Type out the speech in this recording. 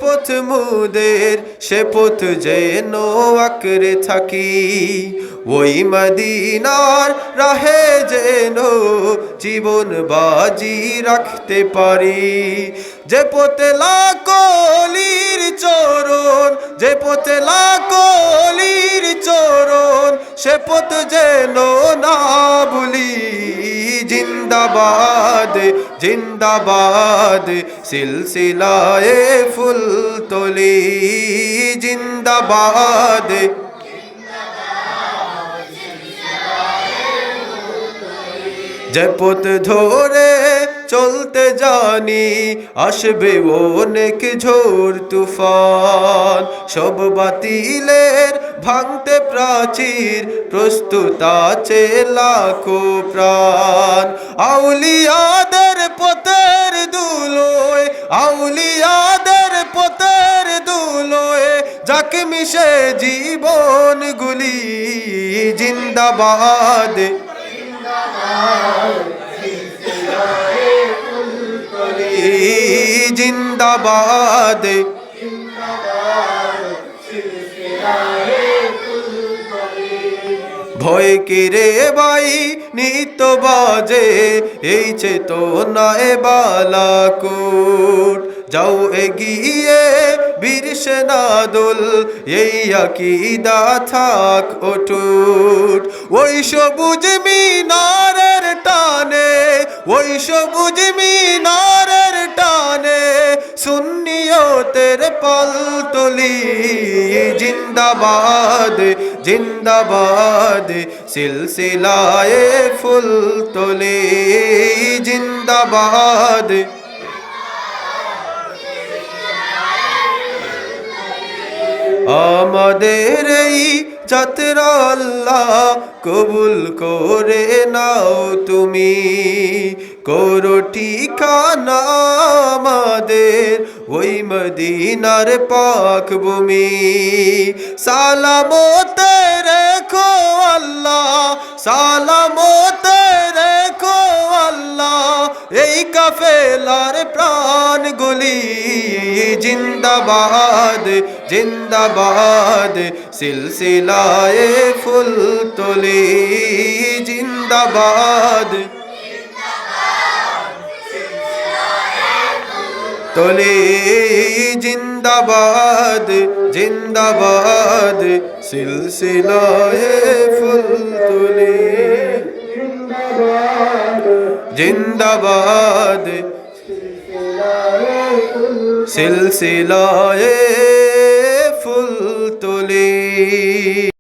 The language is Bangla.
পথ মুদের সে পথ যেন আঁকড়ে থাকি ওই মদিনার রাহে যেন জীবন বাজি রাখতে পারি যে পথে লাকলির চরণ যে পথে লাকলির চরণ সে পথ যেন না ভুলি জিন্দাবাদ জিন্দাবাদ সিলসিলায়ে ফুলতলি জিন্দাবাদ যে পথ ধরে চলতে জানি আসবে অনেক ঝড় তুফান সব বাতিলের ভাঙতে প্রাচীর প্রস্তুত আছে লাখো প্রাণ আউলিয়াদের পথের ধুলোয় আউলিয়াদের পথের ধুলোয় যাকে মিশে জীবনগুলি জিন্দাবাদ জিন্দাবাদ ভয় কিরে বাই নিত বাজে এই চেতনায় বালাকুট যাও এগিয়ে বীর সেনাদল এই আকীদা থাক অটুট ওই সবুজ মিনারের টানে ওই সবুজ মিনারের টানে সুন্নিয়তের পালতলি জিন্দাবাদ জিন্দাবাদ সিলসিলায়ে ফুলতলি জিন্দাবাদ আমাদের এই যাত্রা আল্লাহ কবুল করে নাও তুমি করো ঠিকানা আমাদের ওই মদিনার পাক ভূমি সালামতে রেখো আল্লাহ সালামতে রেখো আল্লাহ এই কাফেলার প্রাণগুলি জিন্দাবাদ জিন্দাবাদ সিলসিলায়ে ফুলতলি জিন্দাবাদ তলি জিন্দাবাদ জিন্দাবাদ সিলসিলায়ে ফুলতলি জিন্দাবাদ সিলসিলায়ে ফুলতলি।